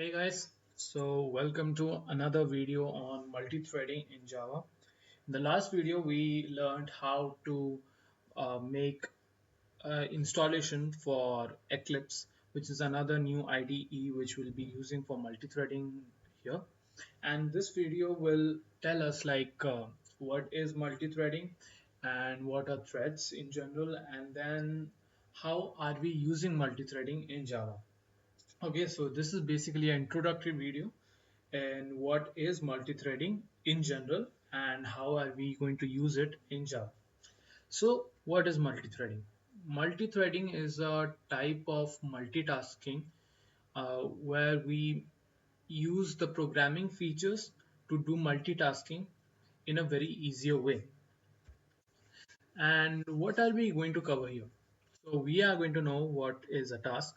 Hey guys, so welcome to another video on multi-threading in Java. In the last video, we learned how to make installation for Eclipse, which is another new IDE which we'll be using for multi-threading here. And this video will tell us what is multi-threading and what are threads in general, and then how are we using multi-threading in Java. Okay, so this is basically an introductory video and what is multi-threading in general and how are we going to use it in Java. So what is multi-threading? Multi-threading is a type of multitasking where we use the programming features to do multitasking in a very easier way. And what are we going to cover here? So we are going to know what is a task,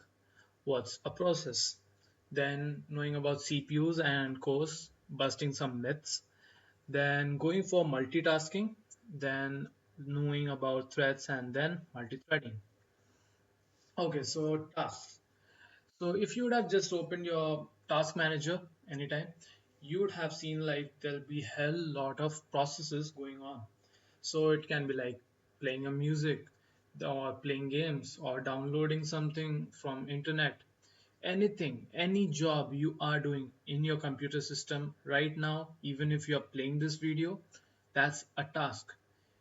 what's a process, then knowing about CPUs and cores, busting some myths, then going for multitasking, then knowing about threads, and then multi-threading. Okay, so tasks. So if you would have just opened your task manager anytime, you would have seen like there'll be hell lot of processes going on. So it can be like playing a music or playing games or downloading something from internet, anything, any job you are doing in your computer system right now, even if you are playing this video, that's a task.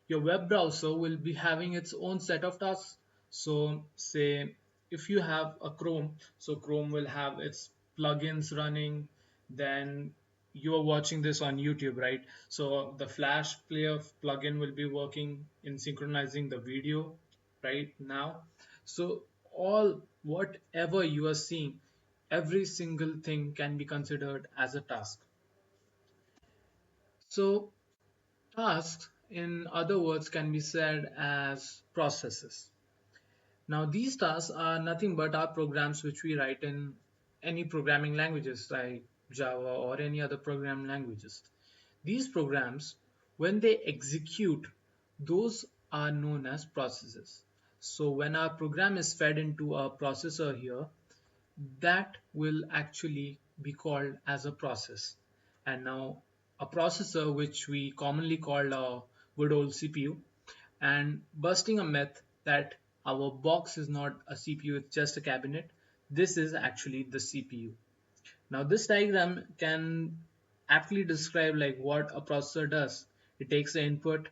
Your web browser will be having its own set of tasks. So say if you have a Chrome, so Chrome will have its plugins running, then you are watching this on YouTube, right? So the Flash Player plugin will be working in synchronizing the video right now. So all whatever you are seeing, every single thing can be considered as a task. So tasks, in other words, can be said as processes. Now, these tasks are nothing but our programs which we write in any programming languages like Java or any other programming languages. These programs, when they execute, those are known as processes. So when our program is fed into a processor here, that will actually be called as a process. And now a processor, which we commonly call a good old CPU, and busting a myth that our box is not a CPU, it's just a cabinet. This is actually the CPU. Now this diagram can aptly describe like what a processor does. It takes the input,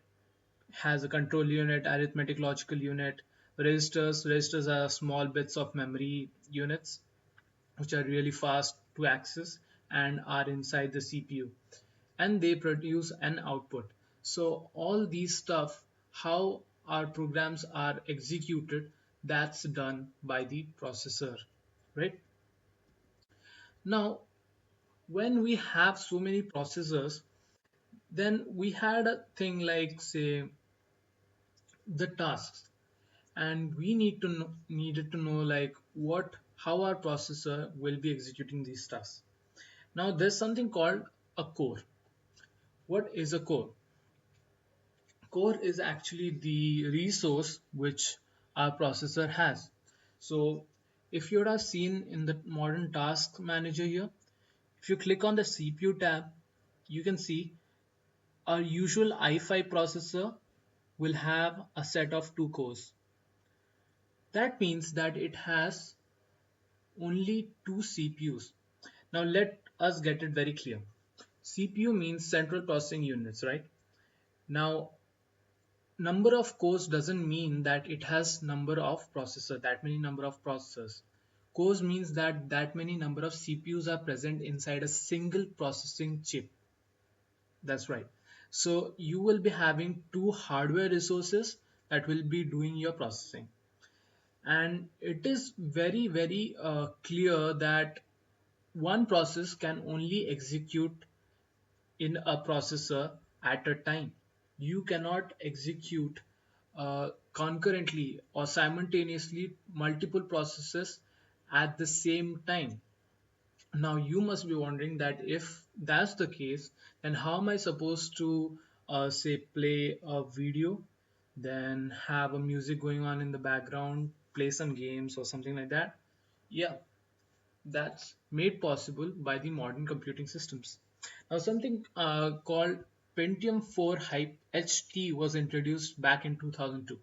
has a control unit, arithmetic logical unit, registers. Registers are small bits of memory units which are really fast to access and are inside the CPU, and they produce an output. So all these stuff, how our programs are executed, that's done by the processor, right? Now when we have so many processors, then we had a thing like say the tasks, and we needed to know like what how our processor will be executing these tasks. Now there's something called a core. What is a core? Core is actually the resource which our processor has. So if you would have seen in the modern task manager here, if you click on the CPU tab, you can see our usual i5 processor will have a set of two cores. That means that it has only two CPUs. Now let us get it very clear. CPU means central processing units, right? Now number of cores doesn't mean that it has number of processor, that many number of processors. Cores means that that many number of CPUs are present inside a single processing chip. That's right. So you will be having two hardware resources that will be doing your processing. And it is very clear that one process can only execute in a processor at a time. You cannot execute concurrently or simultaneously multiple processes at the same time. Now you must be wondering that if that's the case, then how am I supposed to say play a video, then have a music going on in the background, play some games or something like that? Yeah, that's made possible by the modern computing systems. Now, something called Pentium 4 Hype HT was introduced back in 2002.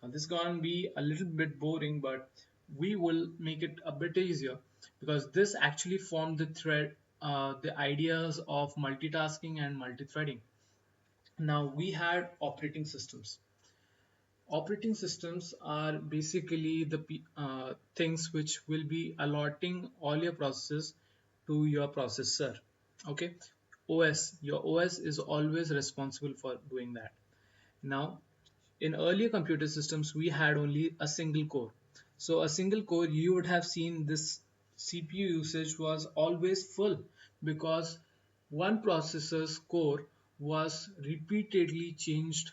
Now, this is going to be a little bit boring, but we will make it a bit easier because this actually formed the ideas of multitasking and multi-threading. Now, we had operating systems. Operating systems are basically the things which will be allotting all your processes to your processor. Okay, OS, your OS is always responsible for doing that. Now, in earlier computer systems, we had only a single core. So, a single core, you would have seen this CPU usage was always full because one processor's core was repeatedly changed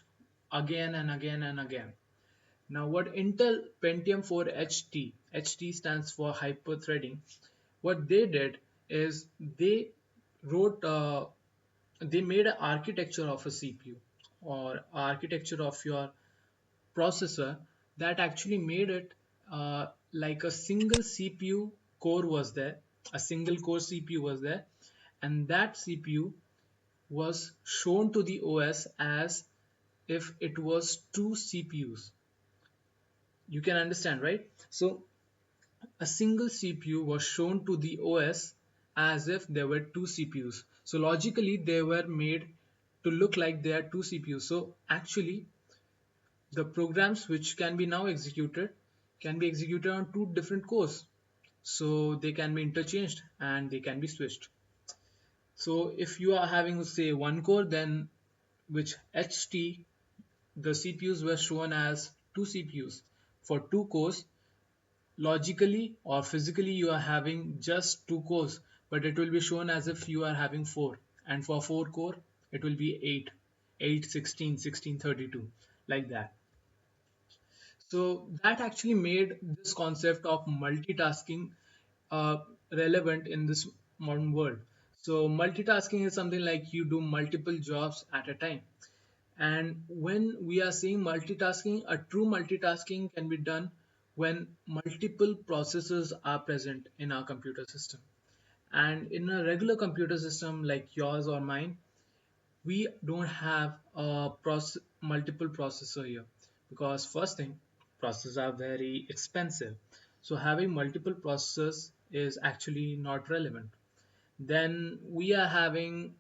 again and again and again. Now, what Intel Pentium 4 HT stands for hyper-threading, what they did is they wrote, they made an architecture of a CPU or architecture of your processor that actually made it like a single CPU core was there, a single core CPU was there, and that CPU was shown to the OS as if it was two CPUs. You can understand, right? So a single CPU was shown to the OS as if there were two CPUs. So logically, they were made to look like they are two CPUs. So actually, the programs which can be now executed can be executed on two different cores. So they can be interchanged and they can be switched. So if you are having, say, one core, then which HT, the CPUs were shown as two CPUs. For two cores, logically or physically you are having just two cores, but it will be shown as if you are having four. And for four core, it will be 8, 8, 16, 16, 32, like that. So that actually made this concept of multitasking uh, relevant in this modern world. So multitasking is something like you do multiple jobs at a time. And when we are saying multitasking, a true multitasking can be done when multiple processes are present in our computer system. And in a regular computer system like yours or mine, we don't have a multiple processor here because first thing, processors are very expensive. So having multiple processors is actually not relevant. Then we are having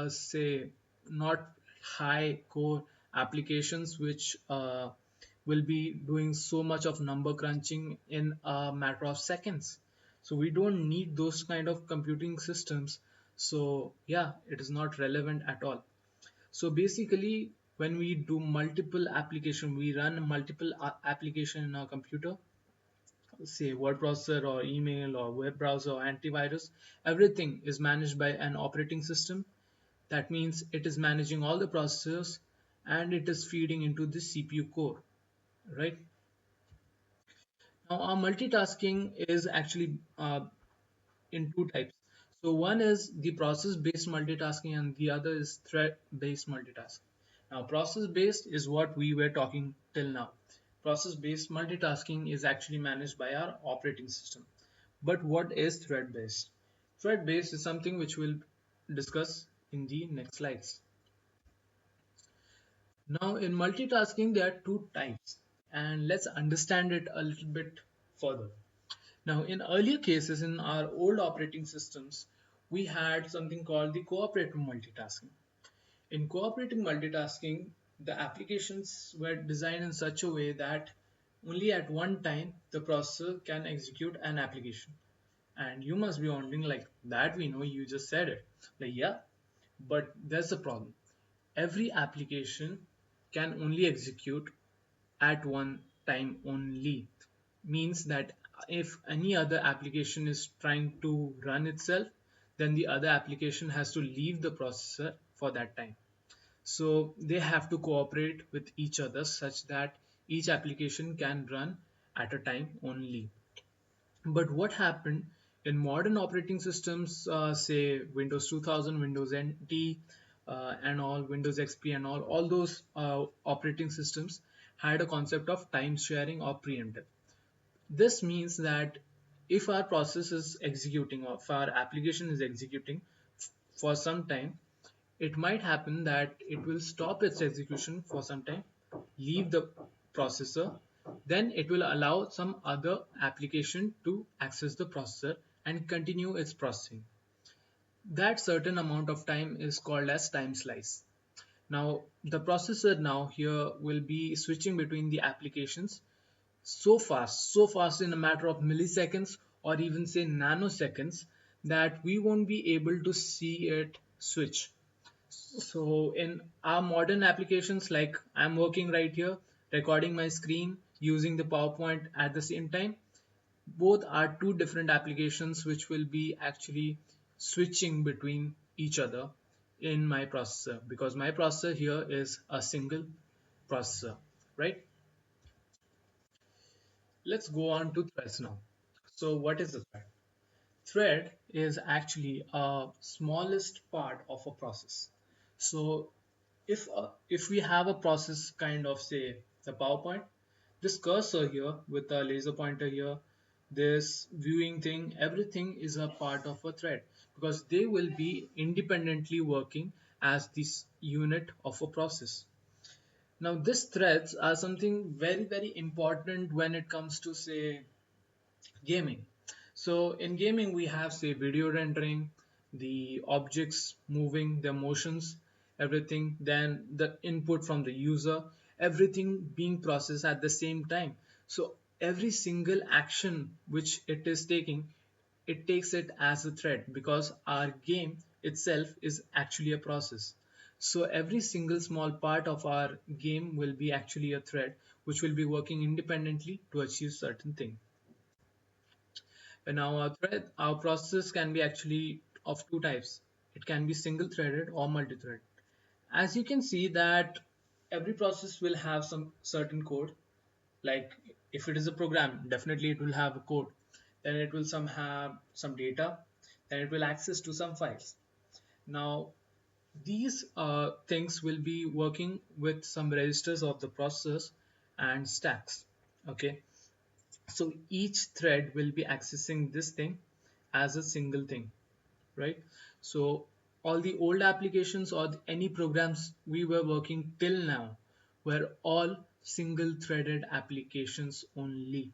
say not high core applications which will be doing so much of number crunching in a matter of seconds. So we don't need those kind of computing systems. So yeah, it is not relevant at all. So basically, when we do multiple application, we run multiple application in our computer, say word processor or email or web browser or antivirus, everything is managed by an operating system. That means it is managing all the processors and it is feeding into the CPU core, right? Now, our multitasking is actually in two types. So one is the process-based multitasking and the other is thread-based multitasking. Now, process-based is what we were talking till now. Process-based multitasking is actually managed by our operating system. But what is thread-based? Thread-based is something which we'll discuss in the next slides. Now, in multitasking, there are two types, and let's understand it a little bit further. Now, in earlier cases in our old operating systems, we had something called the cooperative multitasking. In cooperative multitasking, the applications were designed in such a way that only at one time the processor can execute an application. And you must be wondering, like, that we know, you just said it. Like, yeah, but there's a problem. Every application can only execute at one time only. Means that if any other application is trying to run itself, then the other application has to leave the processor for that time. So they have to cooperate with each other such that each application can run at a time only. But what happened in modern operating systems, say Windows 2000, Windows NT, and all, Windows XP, and all those operating systems had a concept of time sharing or preemptive. This means that if our process is executing or if our application is executing for some time, it might happen that it will stop its execution for some time, leave the processor, then it will allow some other application to access the processor and continue its processing. That certain amount of time is called as time slice. Now, the processor now here will be switching between the applications so fast in a matter of milliseconds or even say nanoseconds that we won't be able to see it switch. So in our modern applications, like I'm working right here, recording my screen using the PowerPoint at the same time, both are two different applications which will be actually switching between each other in my processor, because my processor here is a single processor, right? Let's go on to threads now. So what is a thread? Thread is actually a smallest part of a process. So if we have a process kind of say the PowerPoint, this cursor here with a laser pointer here, this viewing thing, everything is a part of a thread because they will be independently working as this unit of a process. Now, these threads are something very important when it comes to say gaming. So in gaming we have say video rendering, the objects moving, their motions, everything, then the input from the user, everything being processed at the same time. So every single action which it is taking, it takes it as a thread because our game itself is actually a process. So every single small part of our game will be actually a thread which will be working independently to achieve certain thing. Now, our process can be actually of two types. It can be single threaded or multi-thread. As you can see that every process will have some certain code. Like if it is a program, definitely it will have a code. Then it will some have some data. Then it will access to some files. Now, these things will be working with some registers of the process and stacks. Okay, so each thread will be accessing this thing as a single thing, right? So all the old applications or any programs we were working till now were all single threaded applications only.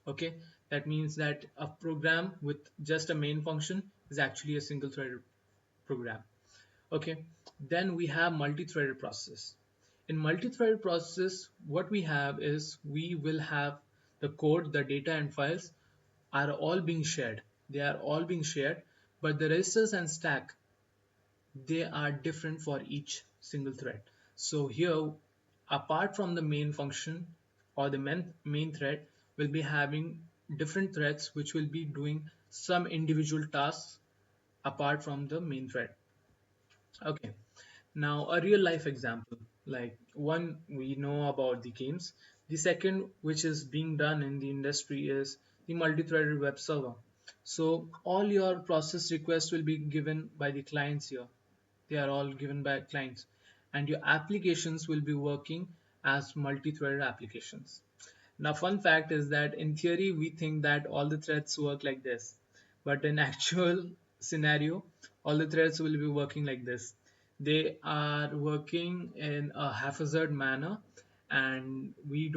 Okay, that means that a program with just a main function is actually a single threaded program. Okay, then we have multi-threaded process. In multi-threaded process, what we have is we will have the code, the data and files are all being shared. They are all being shared, but the registers and stack, they are different for each single thread. So here, apart from the main function or the main thread, will be having different threads which will be doing some individual tasks apart from the main thread. Okay, now a real life example, like one we know about the games. The second, which is being done in the industry, is the multi-threaded web server. So all your process requests will be given by the clients here. They are all given by clients, and your applications will be working as multi-threaded applications. Now, fun fact is that in theory, we think that all the threads work like this, but in actual scenario, all the threads will be working like this. They are working in a haphazard manner, and we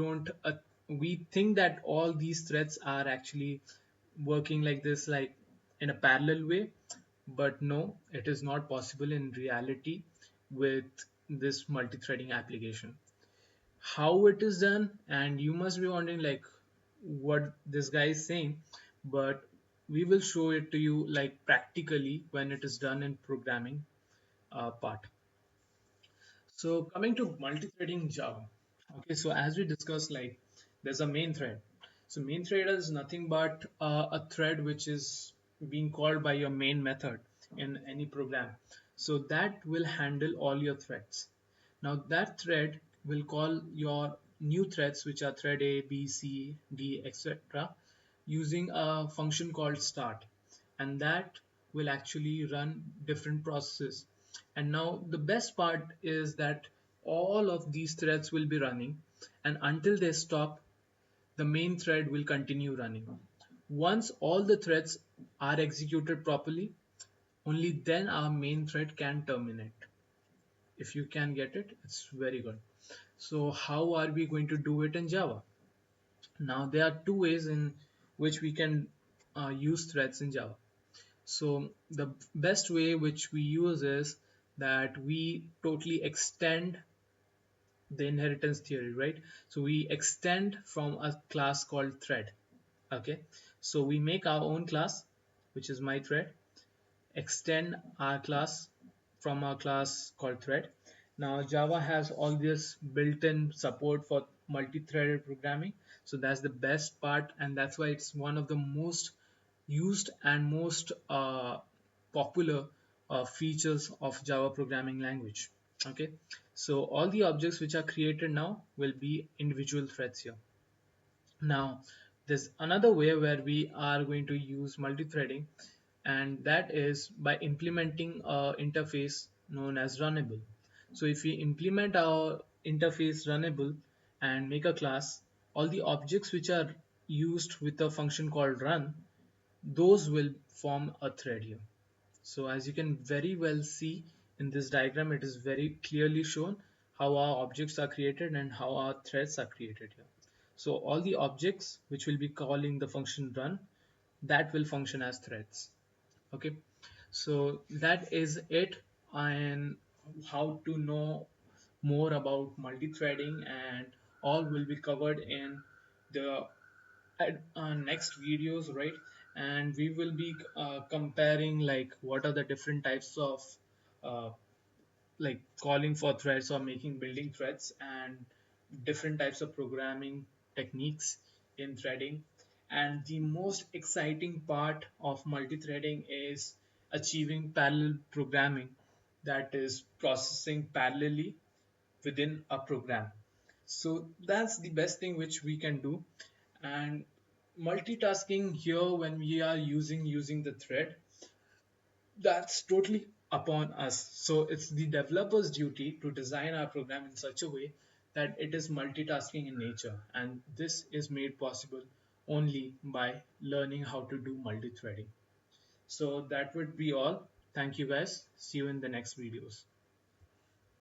think that all these threads are actually working like this, like in a parallel way, but no, it is not possible in reality with this multi-threading application. How it is done, and you must be wondering like what this guy is saying, but we will show it to you like practically when it is done in programming part. So coming to multi-threading Java. Okay, so as we discussed, like there's a main thread. So main thread is nothing but a thread which is being called by your main method in any program. So that will handle all your threads. Now that thread will call your new threads, which are thread A, B, C, D, etc., using a function called start, and that will actually run different processes. And now the best part is that all of these threads will be running, and until they stop, the main thread will continue running. Once all the threads are executed properly, only then our main thread can terminate. If you can get it, it's very good. So how are we going to do it in Java? Now there are two ways in which we can use threads in Java. So the best way which we use is that we totally extend the inheritance theory, right? So we extend from a class called thread. Okay, so we make our own class, which is my thread, extend our class from our class called thread. Now Java has all this built-in support for multi-threaded programming, so that's the best part, and that's why it's one of the most used and most popular features of Java programming language. Okay, so all the objects which are created now will be individual threads here. Now, there's another way where we are going to use multi-threading, and that is by implementing a interface known as runnable. So if we implement our interface runnable and make a class, all the objects which are used with a function called run, those will form a thread here. So as you can very well see in this diagram, it is very clearly shown how our objects are created and how our threads are created here. So all the objects which will be calling the function run, that will function as threads. Okay, so that is it, and how to know more about multi-threading and all will be covered in the next videos, right? And we will be comparing like what are the different types of uh, like calling for threads or making building threads and different types of programming techniques in threading. And the most exciting part of multi-threading is achieving parallel programming, that is processing parallelly within a program. So that's the best thing which we can do. And multitasking here, when we are using the thread, that's totally upon us. So it's the developer's duty to design our program in such a way that it is multitasking in nature, and this is made possible only by learning how to do multi-threading. So that would be all. Thank you guys. See you in the next videos.